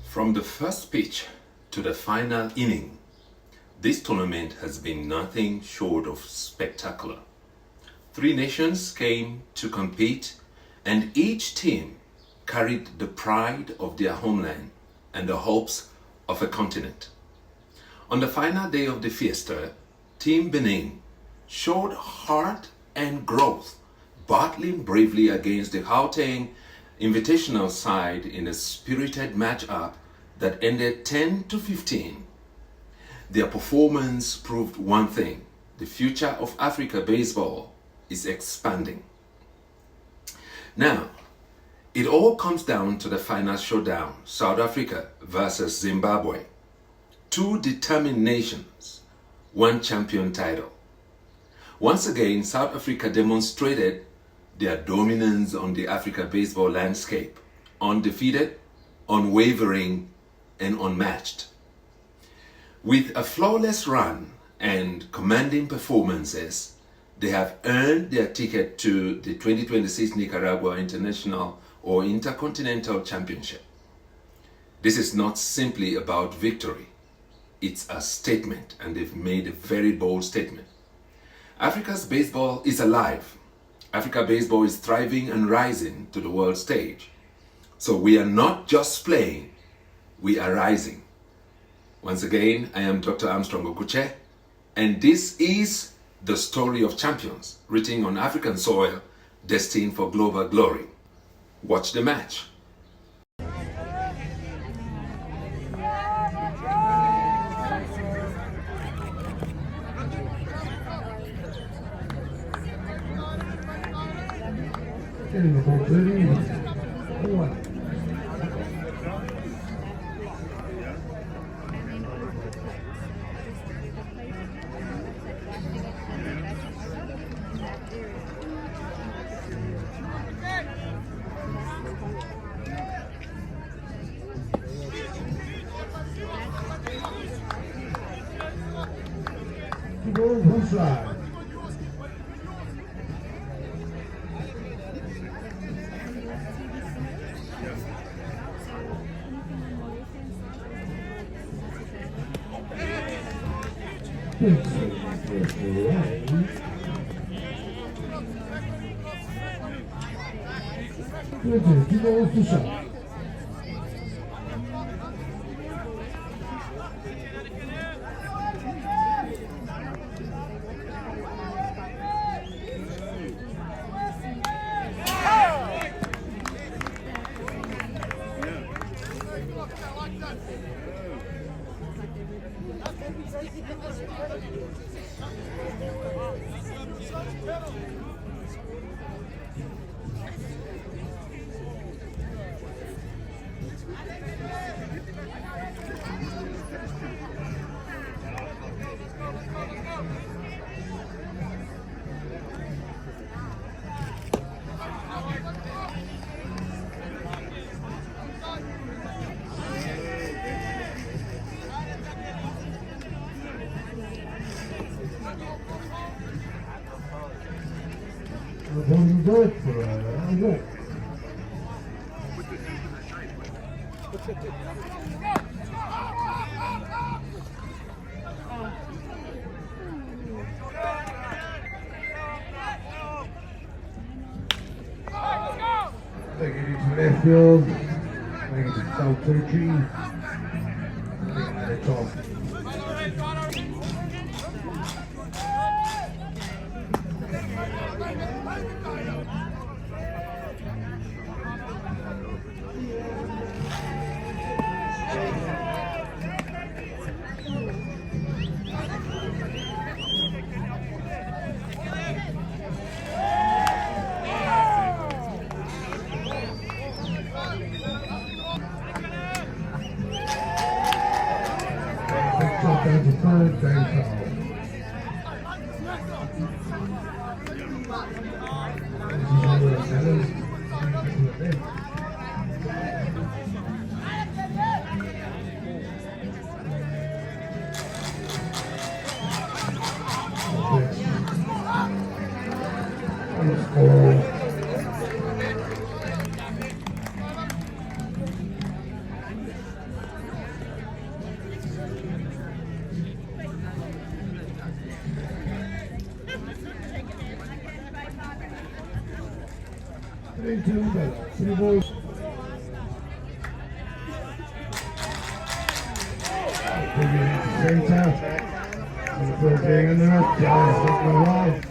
From the first pitch to the final inning, this tournament has been nothing short of spectacular. 3 nations came to compete, and each team carried the pride of their homeland and the hopes of a continent. On the final day of the fiesta, Team Benin showed heart and growth, battling bravely against the Gauteng invitational side in a spirited matchup that ended 10-15. Their performance proved one thing: the future of Africa baseball is expanding. Now, it all comes down to the final showdown: South Africa versus Zimbabwe. 2 determined nations, 1 champion title. Once again, South Africa demonstrated their dominance on the Africa baseball landscape, undefeated, unwavering, and unmatched. With a flawless run and commanding performances, they have earned their ticket to the 2026 Nicaragua International or Intercontinental Championship. This is not simply about victory. It's a statement, and they've made a very bold statement. Africa's baseball is alive. Africa baseball is thriving and rising to the world stage. So we are not just playing, we are rising. Once again, I am Dr. Armstrong Ogwuche, and this is the story of champions written on African soil, destined for global glory. Watch the match. One slide. Going good for a walk. Taking it to left field, taking it to south territory, taking it to top. Drop down to third, base foul. This is all the sellers. Three balls. Center. Still being in there. Dallas taking a while.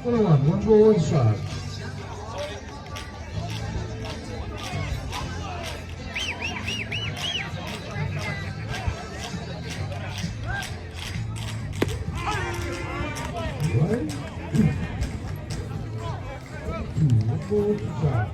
One ball, one strike. Right. One ball, one strike.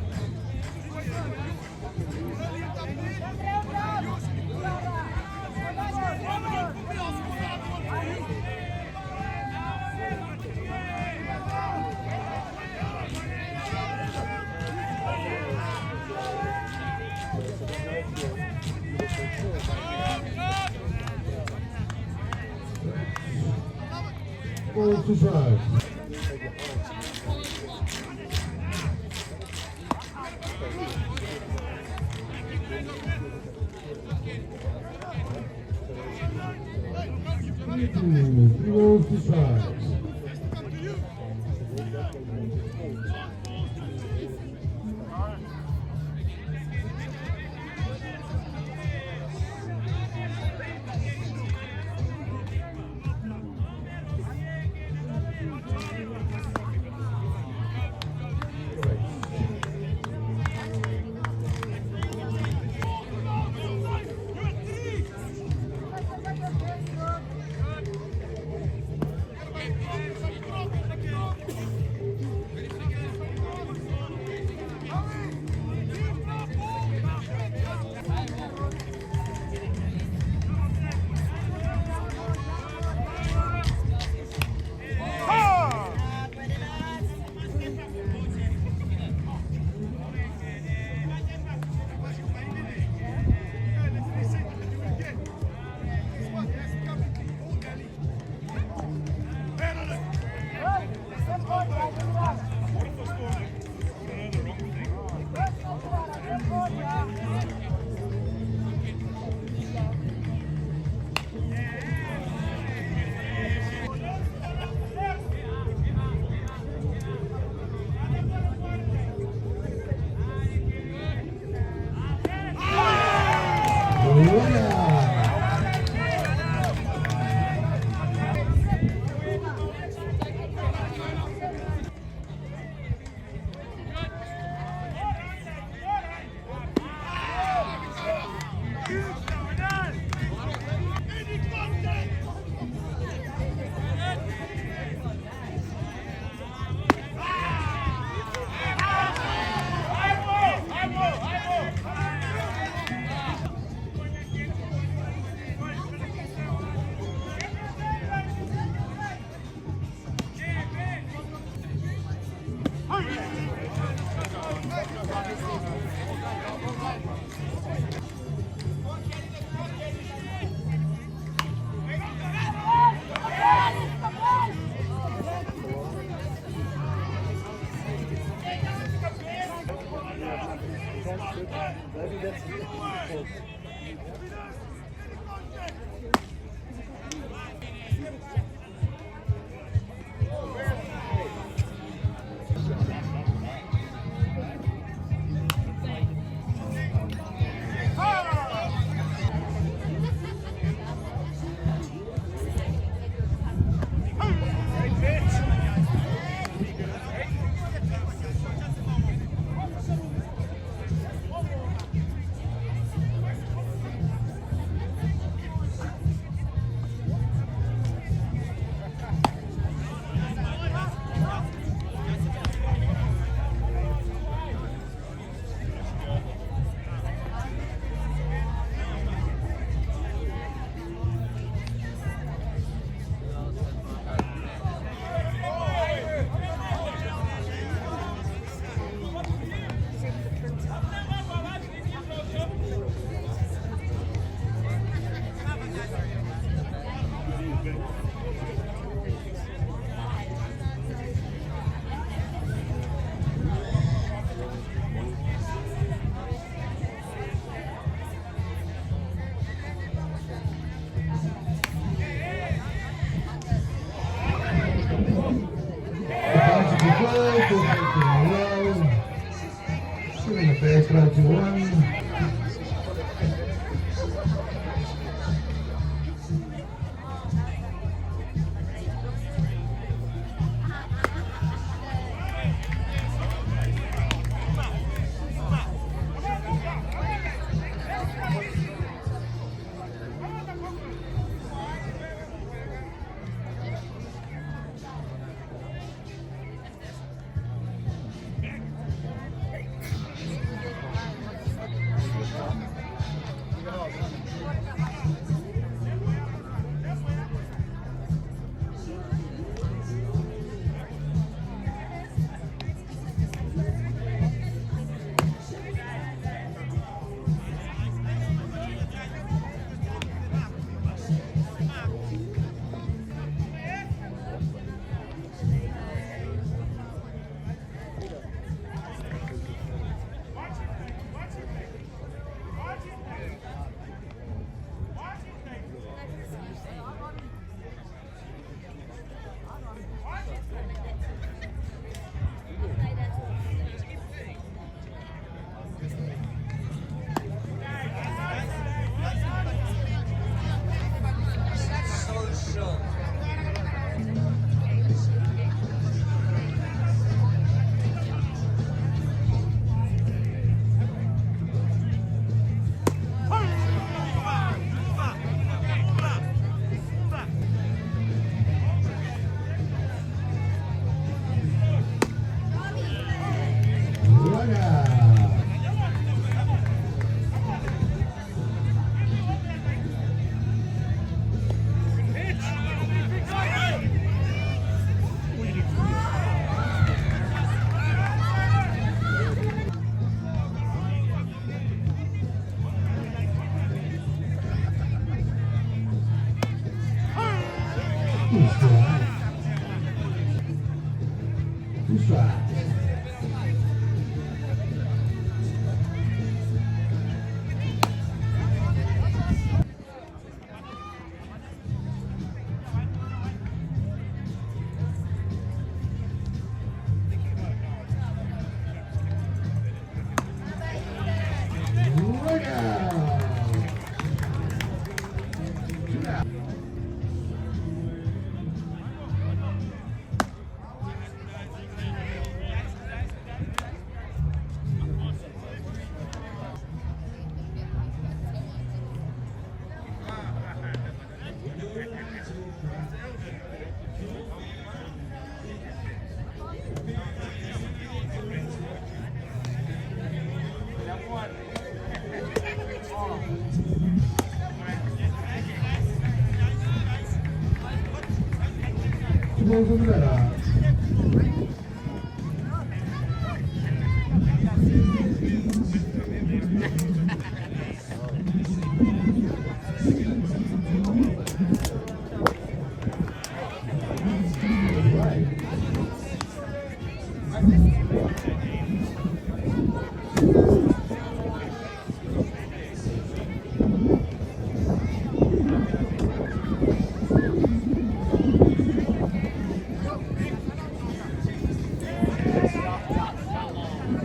Ball to strike. Ball to strike.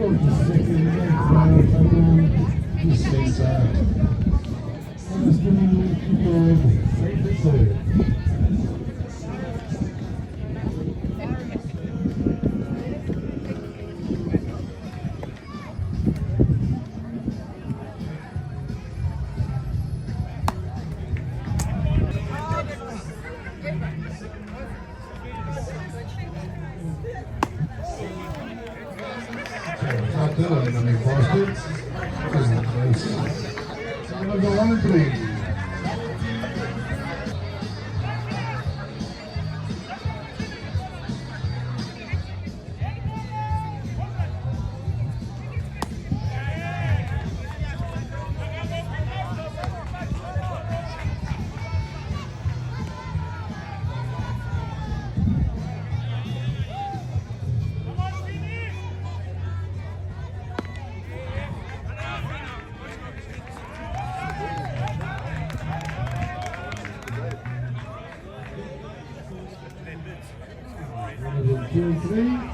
Go to second, to center. And the spinning to third, right to third. Not doing any Boston. Number 1 and 3. Two and three.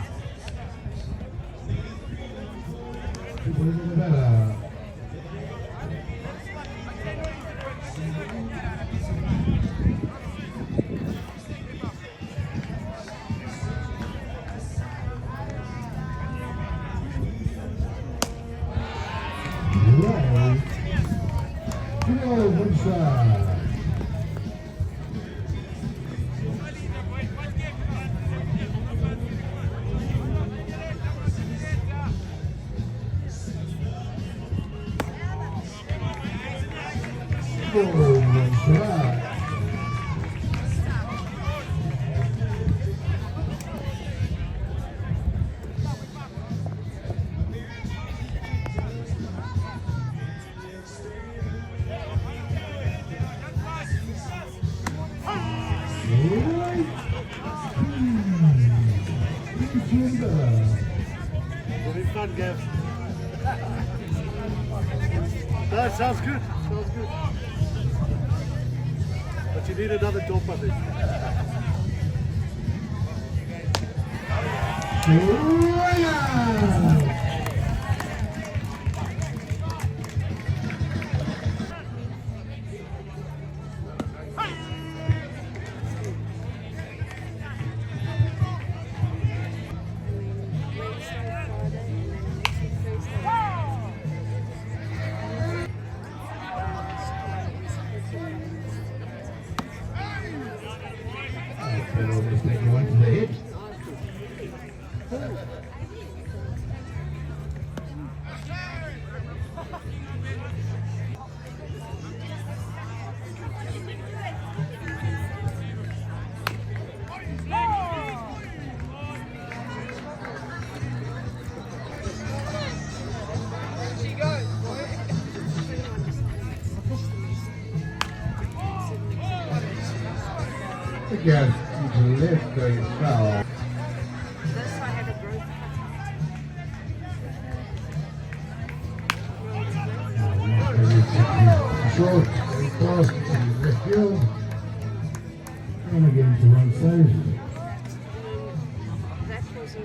One shot. Very fun, Gav. That sounds good. Sounds good. But you need another top, I think. Again, to lift going foul. This I had a growth Short, very close to left field. And again to one side. that was a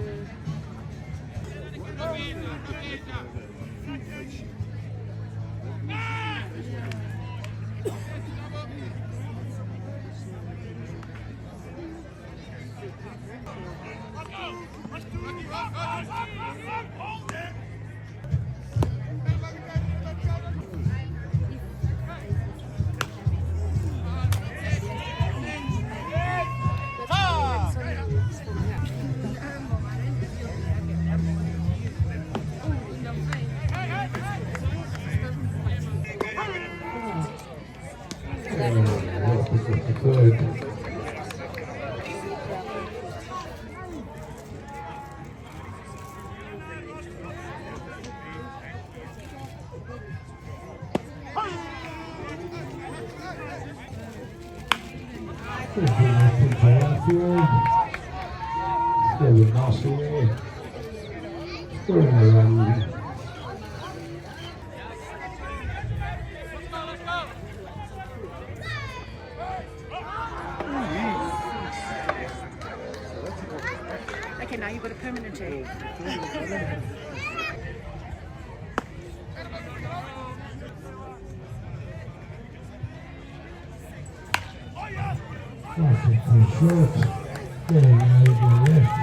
Still with Marshall there. Still in the run. okay, now you've got a permanent tag. That's too short. Getting out of the left.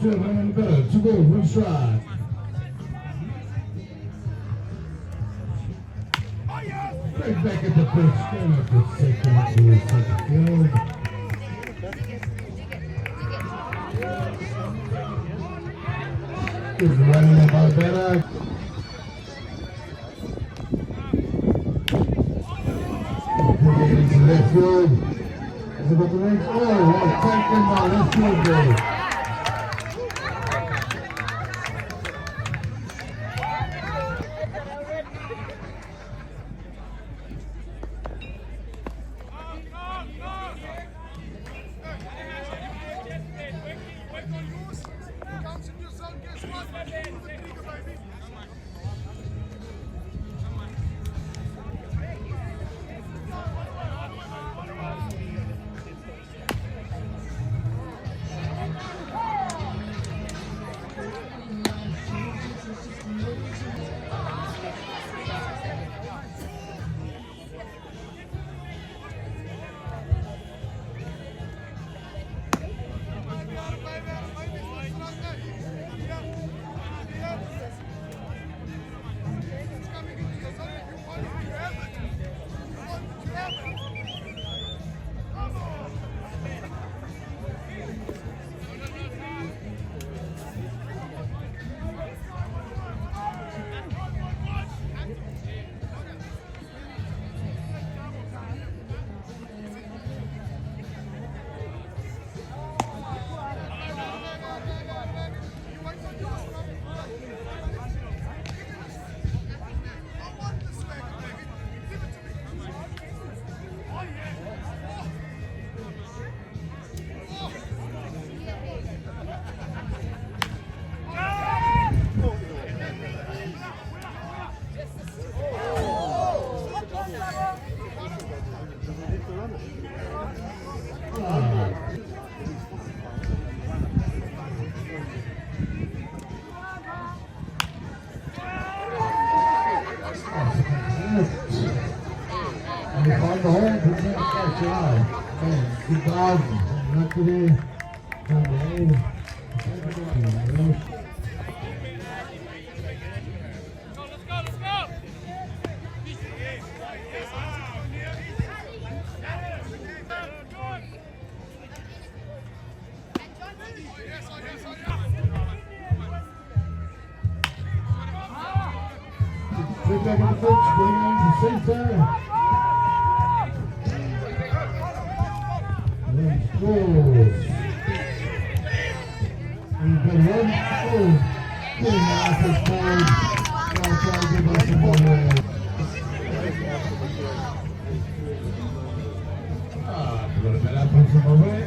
And better to go, one strike. Right back at the first stand at the second field. Good running about better. Put it into left field. Is about the next? Oh, taken by left field goal. Back on the pitch, going on to center. One scores. We've got one goal. Getting out of time. Now trying to give us some more. We've got a bit up on some away.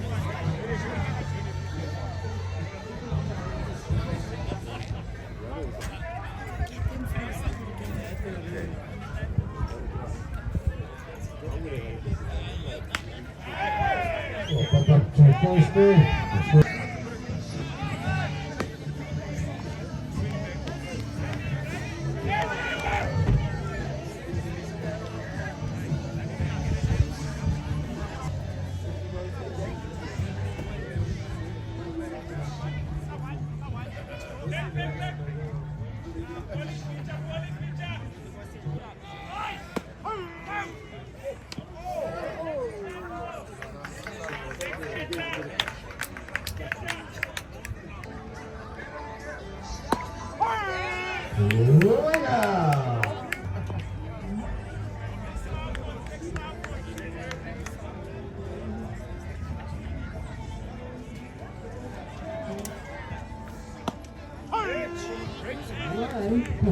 1.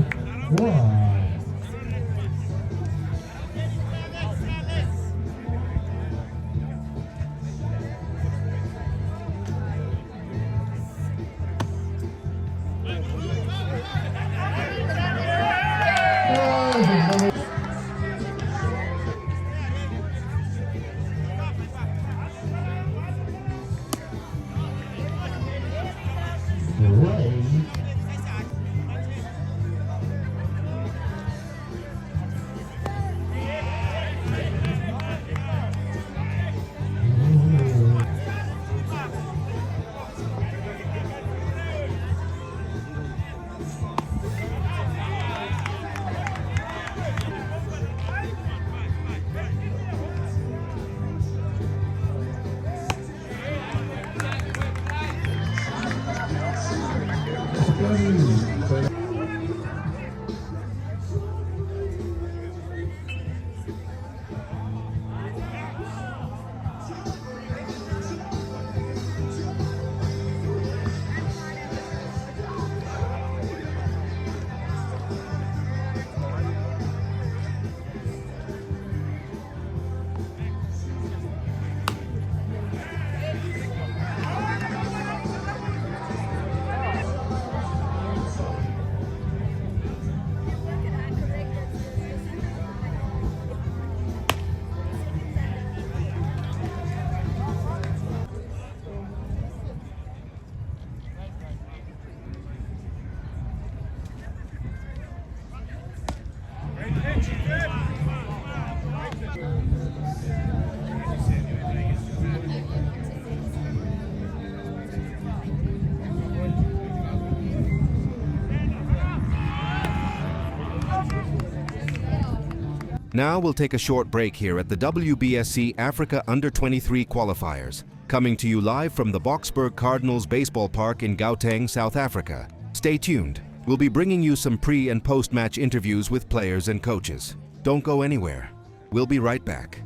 Now we'll take a short break here at the WBSC-Africa Under-23 Qualifiers, coming to you live from the Boksburg Cardinals Baseball Park in Gauteng, South Africa. Stay tuned. We'll be bringing you some pre- and post-match interviews with players and coaches. Don't go anywhere. We'll be right back.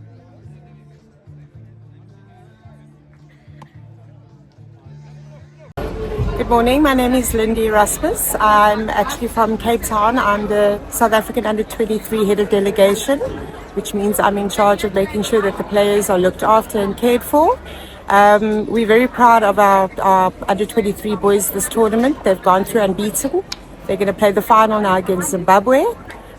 Good morning, my name is Lindy Rasmus. I'm actually from Cape Town. I'm the South African Under-23 head of delegation, which means I'm in charge of making sure that the players are looked after and cared for. We're very proud of our Under-23 boys this tournament. They've gone through unbeaten. They're going to play the final now against Zimbabwe.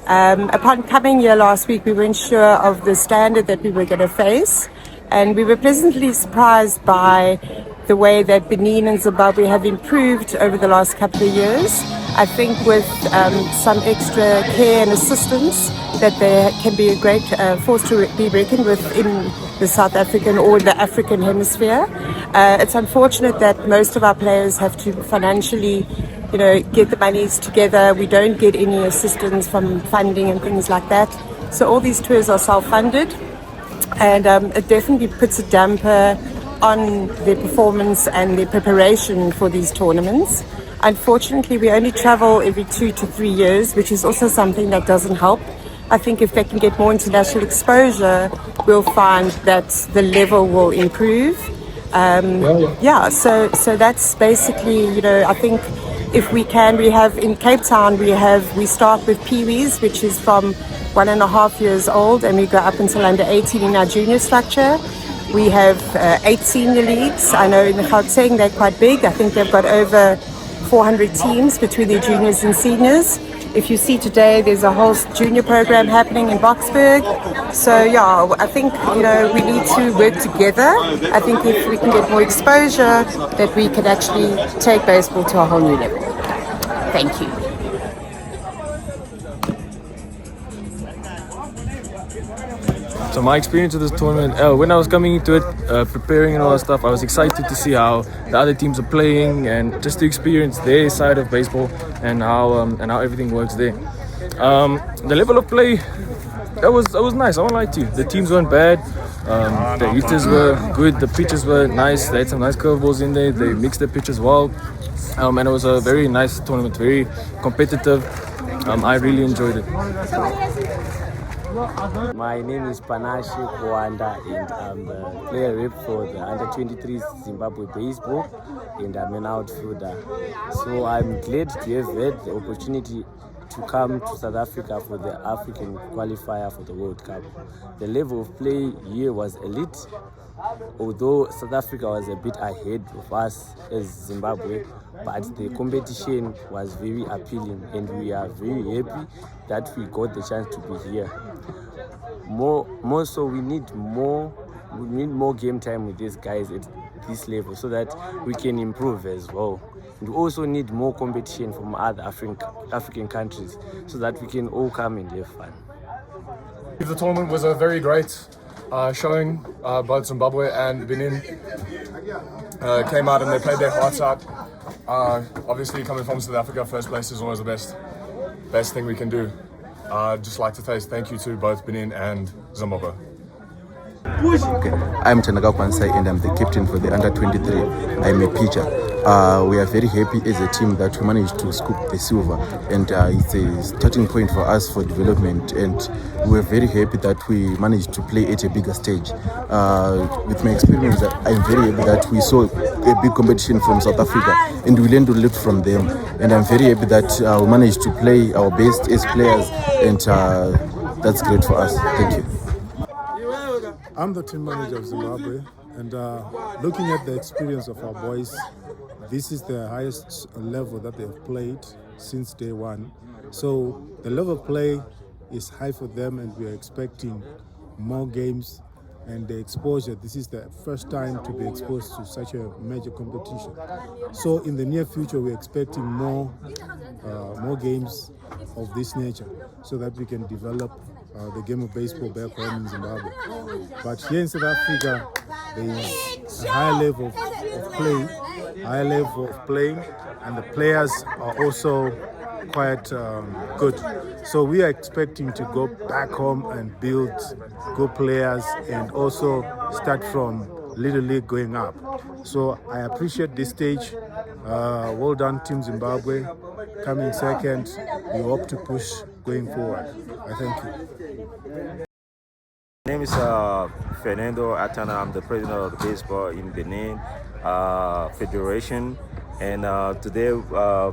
Upon coming here last week, we weren't sure of the standard that we were going to face, and we were pleasantly surprised by the way that Benin and Zimbabwe have improved over the last couple of years. I think with some extra care and assistance that they can be a great force to be reckoned with in the South African or the African hemisphere. It's unfortunate that most of our players have to financially get the monies together. We don't get any assistance from funding and things like that. So all these tours are self-funded, and it definitely puts a damper on their performance and their preparation for these tournaments. Unfortunately, we only travel every 2 to 3 years, which is also something that doesn't help. I think if they can get more international exposure, we'll find that the level will improve. So that's basically, I think if we can, we have in Cape Town, we start with Pee-wees, which is from 1.5 years old, and we go up until under 18 in our junior structure. We have 8 senior leagues. I know in the Gauteng they're quite big. I think they've got over 400 teams between their juniors and seniors. If you see today, there's a whole junior program happening in Boksburg. So yeah, I think we need to work together. I think if we can get more exposure, that we can actually take baseball to a whole new level. Thank you. So my experience with this tournament, when I was coming into it, preparing and all that stuff, I was excited to see how the other teams are playing and just to experience their side of baseball and how everything works there. The level of play, that was nice. I won't lie to you. The teams weren't bad. The hitters were good. The pitches were nice. They had some nice curveballs in there. They mixed the pitches well, and it was a very nice tournament, very competitive. I really enjoyed it. My name is Panache Kwanda and I'm the player rep for the Under-23 Zimbabwe Baseball and I'm an outfielder. So I'm glad to have had the opportunity to come to South Africa for the African qualifier for the World Cup. The level of play here was elite, although South Africa was a bit ahead of us as Zimbabwe, but the competition was very appealing and we are very happy that we got the chance to be here. More so, we need more game time with these guys at this level so that we can improve as well. We also need more competition from other African countries so that we can all come and have fun. The tournament was a very great showing. Both Zimbabwe and Benin came out and they played their hearts out. Obviously, coming from South Africa, first place is always the best thing we can do. I'd just like to say thank you to both Benin and Zimbabwe. Okay. I'm Tanagaw Kwansai and I'm the captain for the Under-23. I'm a pitcher. We are very happy as a team that we managed to scoop the silver, and it's a starting point for us for development, and we're very happy that we managed to play at a bigger stage. With my experience, I'm very happy that we saw a big competition from South Africa and we learned a lot from them, and I'm very happy that we managed to play our best as players, and that's great for us. Thank you. I'm the team manager of Zimbabwe, and looking at the experience of our boys, this is the highest level that they've played since day one. So the level of play is high for them and we are expecting more games and the exposure. This is the first time to be exposed to such a major competition. So in the near future, we're expecting more games of this nature so that we can develop the game of baseball back home in Zimbabwe. But here in South Africa, there is a high level of playing, and the players are also quite good. So we are expecting to go back home and build good players and also start from Little League going up. So I appreciate this stage. Well done, Team Zimbabwe. Coming second, we hope to push going forward. I thank you. My name is Fernando Atana. I'm the president of the baseball in Benin Federation. And today, a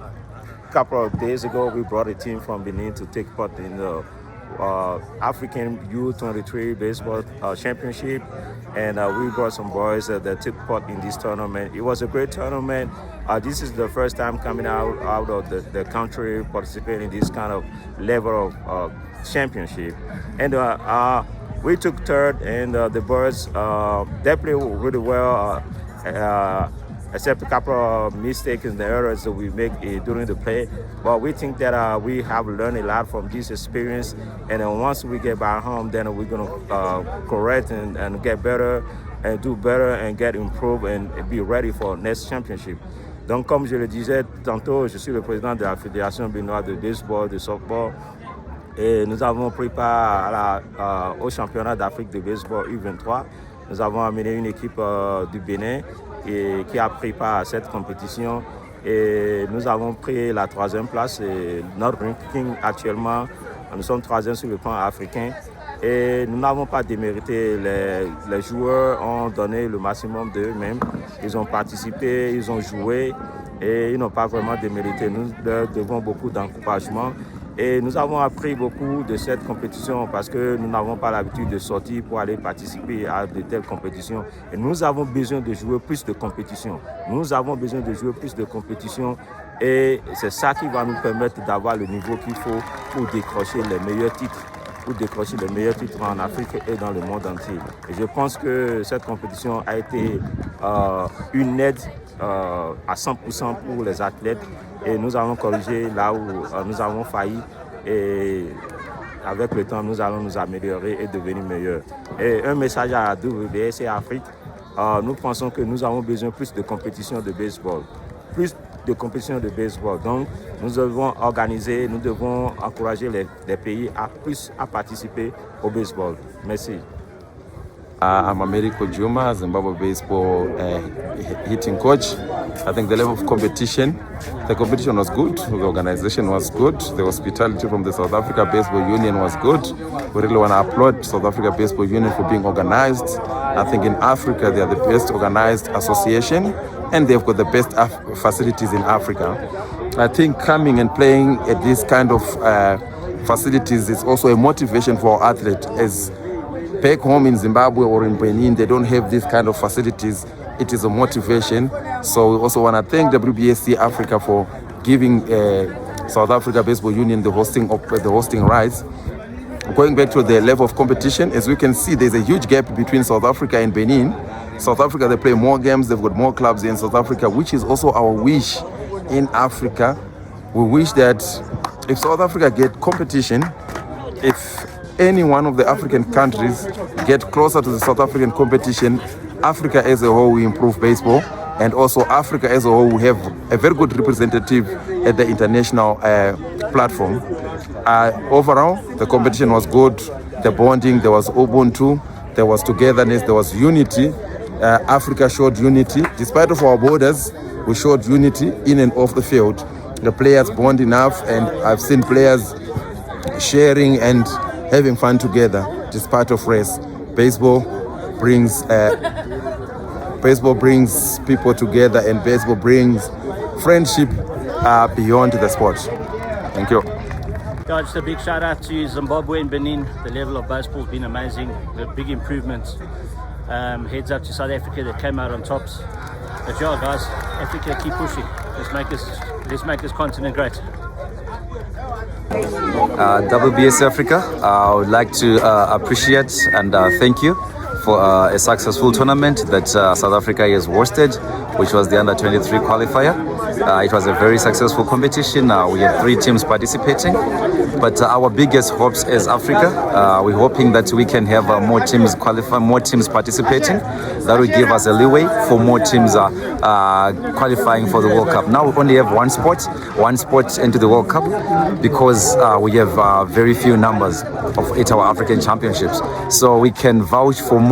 couple of days ago, we brought a team from Benin to take part in the African U23 Baseball Championship. And we brought some boys that took part in this tournament. It was a great tournament. This is the first time coming out of the country participating in this kind of level of championship. And we took third, and the boys they played really well, except a couple of mistakes and errors that we make during the play. But we think that we have learned a lot from this experience, and then once we get back home, then we're going to correct and get better and do better and get improved and be ready for next championship. Donc, comme je le disais tantôt, je suis le président de la Fédération béninoise de baseball, de softball. Et nous avons pris part au championnat d'Afrique de baseball U23. Nous avons amené une équipe du Bénin qui a pris part à cette compétition. Et nous avons pris la 3e place. Et notre ranking actuellement, nous sommes 3e sur le plan africain. Et nous n'avons pas démérité. Les joueurs ont donné le maximum d'eux-mêmes. Ils ont participé, ils ont joué et ils n'ont pas vraiment démérité. Nous leur devons beaucoup d'encouragement. Et nous avons appris beaucoup de cette compétition parce que nous n'avons pas l'habitude de sortir pour aller participer à de telles compétitions. Et nous avons besoin de jouer plus de compétitions. Nous avons besoin de jouer plus de compétitions et c'est ça qui va nous permettre d'avoir le niveau qu'il faut pour décrocher les meilleurs titres. En Afrique et dans le monde entier. Et je pense que cette compétition a été une aide à 100% pour les athlètes et nous avons corrigé là où nous avons failli et avec le temps nous allons nous améliorer et devenir meilleurs. Et un message à WBSC-Afrique, nous pensons que nous avons besoin plus de compétitions de baseball. Donc, nous devons organiser, nous devons encourager les pays à participer au baseball. Merci. I'm Americo Juma, Zimbabwe baseball hitting coach. I think the level of competition was good, the organization was good, the hospitality from the South Africa Baseball Union was good. We really want to applaud South Africa Baseball Union for being organized. I think in Africa they are the best organized association and they've got the best facilities in Africa. I think coming and playing at this kind of facilities is also a motivation for our athletes. As back home in Zimbabwe or in Benin, they don't have this kind of facilities. It is a motivation. So we also want to thank WBSC Africa for giving South Africa Baseball Union the hosting rights. Going back to the level of competition, as we can see, there's a huge gap between South Africa and Benin. South Africa, they play more games, they've got more clubs in South Africa, which is also our wish in Africa. We wish that if South Africa get competition, if any one of the African countries get closer to the South African competition, Africa as a whole will improve baseball, and also Africa as a whole will have a very good representative at the international platform. Overall, the competition was good, the bonding, there was Ubuntu, there was togetherness, there was unity. Africa showed unity. Despite of our borders, we showed unity in and off the field. The players bond enough, and I've seen players sharing and having fun together despite of race. Baseball brings people together, and baseball brings friendship beyond the sport. Thank you. Guys, just a big shout out to Zimbabwe and Benin. The level of baseball has been amazing. The big improvements. Heads up to South Africa that came out on tops. But yeah, guys, Africa, keep pushing. Let's make this continent great. WBSC Africa, I would like to appreciate and thank you for a successful tournament that South Africa has hosted, which was the Under-23 Qualifier. It was a very successful competition. We had 3 teams participating, but our biggest hopes as Africa, we're hoping that we can have more teams qualify, more teams participating. That will give us a leeway for more teams qualifying for the World Cup. Now we only have one spot into the World Cup because we have very few numbers of 8 our African championships. So we can vouch for more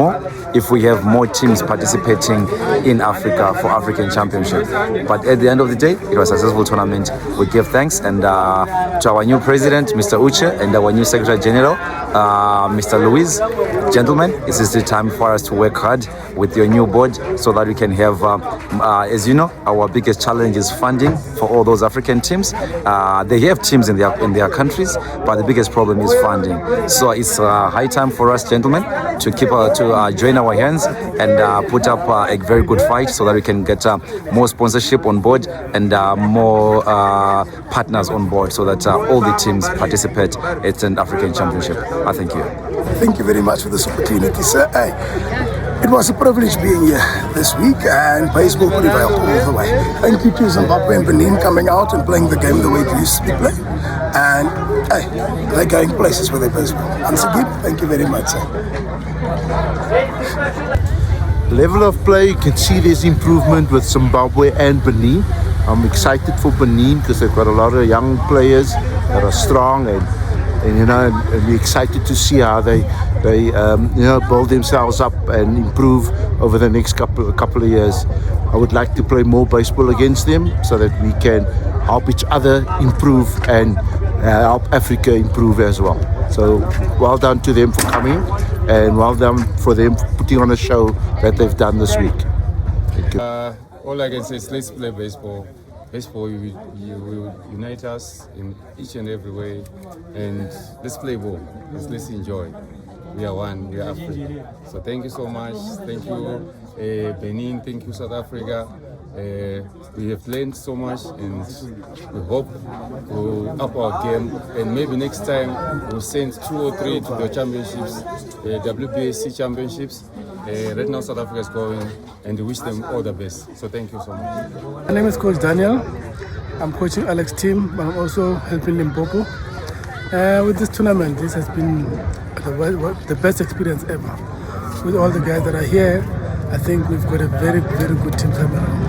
if we have more teams participating in Africa for African Championship. But at the end of the day, it was a successful tournament. We give thanks and to our new president, Mr. Ogwuche, and our new Secretary General, Mr. Louise. Gentlemen, this is the time for us to work hard with your new board so that we can have, as you know, our biggest challenge is funding for all those African teams. They have teams in their countries, but the biggest problem is funding. So it's high time for us, gentlemen, to keep to join our hands and put up a very good fight so that we can get more sponsorship on board and more partners on board so that all the teams participate at an African Championship. Thank you. Thank you very much for this opportunity, sir. It was a privilege being here this week, and baseball prevailed all the way. Thank you to Zimbabwe and Benin coming out and playing the game the way it used to be played. And they're going places with their baseball. Once again, thank you very much, sir. Level of play, you can see there's improvement with Zimbabwe and Benin. I'm excited for Benin because they've got a lot of young players that are strong, and we're excited to see how they build themselves up and improve over the next couple of years. I would like to play more baseball against them so that we can help each other improve and help Africa improve as well. So well done to them for coming, and well done for them for putting on a show that they've done this week. Thank you. All I can say is let's play baseball. Baseball will unite us in each and every way, and let's play ball. Let's enjoy. We are one. We are Africa. So thank you so much. Thank you, Benin. Thank you, South Africa. We have learned so much, and we hope we'll up our game, and maybe next time we'll send 2 or 3 to the championships, WBSC championships. Right now South Africa is going, and we wish them all the best. So thank you so much. My name is Coach Daniel. I'm coaching Alex's team, but I'm also helping Limpopo. With this tournament, this has been the best experience ever. With all the guys that are here, I think we've got a very, very good team coming around.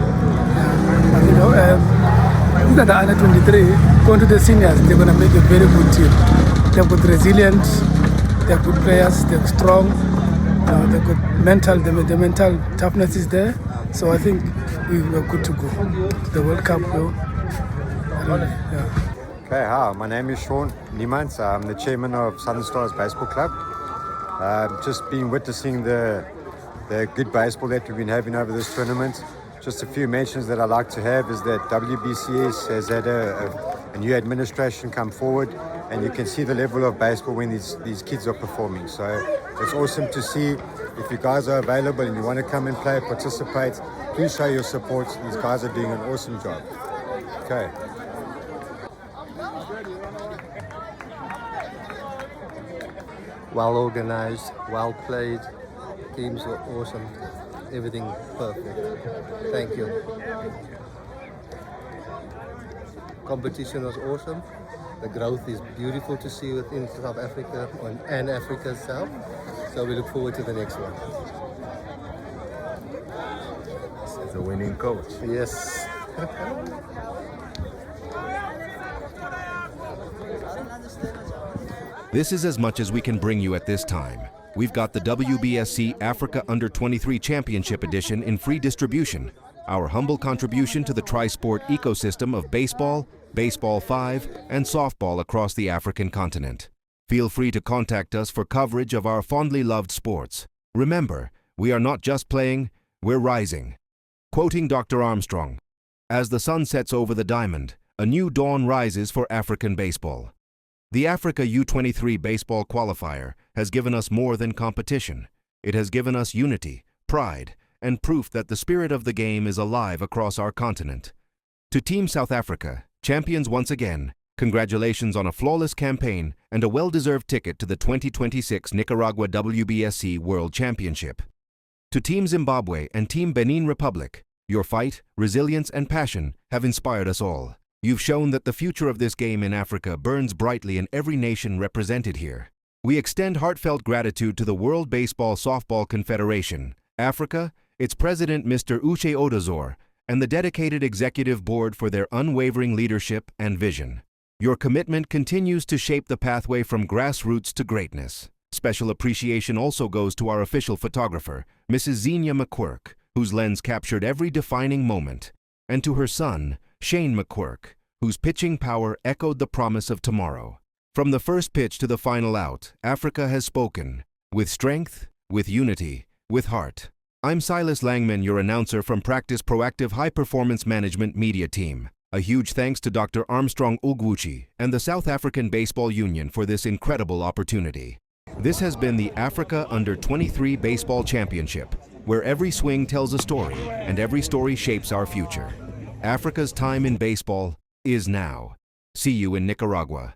These are the Under-23, going to the seniors, they're going to make a very good team. They've got resilient, they're good players, they're strong. they've got the mental toughness is there. So I think we were good to go to the World Cup, though. Okay, hi, my name is Sean Niemans. I'm the chairman of Southern Stars Baseball Club. Just been witnessing the good baseball that we've been having over this tournament. Just a few mentions that I'd like to have is that WBCS has had a new administration come forward, and you can see the level of baseball when these kids are performing. So it's awesome to see. If you guys are available and you want to come and play, participate, please show your support. These guys are doing an awesome job. Okay. Well organized, well played, teams were awesome, everything perfect. Thank you. Competition was awesome. The growth is beautiful to see within South Africa and Africa itself. So we look forward to the next one. It's a winning coach. Yes. This is as much as we can bring you at this time. We've got the WBSC-Africa Under-23 Championship Edition in free distribution, our humble contribution to the tri-sport ecosystem of baseball, baseball 5, and softball across the African continent. Feel free to contact us for coverage of our fondly loved sports. Remember, we are not just playing, we're rising. Quoting Dr. Armstrong, "As the sun sets over the diamond, a new dawn rises for African baseball." The Africa U23 Baseball Qualifier has given us more than competition. It has given us unity, pride, and proof that the spirit of the game is alive across our continent. To Team South Africa, champions once again, congratulations on a flawless campaign and a well-deserved ticket to the 2026 Nicaragua WBSC World Championship. To Team Zimbabwe and Team Benin Republic, your fight, resilience, and passion have inspired us all. You've shown that the future of this game in Africa burns brightly in every nation represented here. We extend heartfelt gratitude to the World Baseball Softball Confederation, Africa, its president Mr. Uche Odozor, and the dedicated executive board for their unwavering leadership and vision. Your commitment continues to shape the pathway from grassroots to greatness. Special appreciation also goes to our official photographer, Mrs. Xenia McQuirk, whose lens captured every defining moment, and to her son, Shane McQuirk, whose pitching power echoed the promise of tomorrow. From the first pitch to the final out, Africa has spoken, with strength, with unity, with heart. I'm Silas Langman, your announcer from Practice Proactive High Performance Management Media Team. A huge thanks to Dr. Armstrong Ogwuche and the South African Baseball Union for this incredible opportunity. This has been the Africa Under-23 Baseball Championship, where every swing tells a story and every story shapes our future. Africa's time in baseball is now. See you in Nicaragua.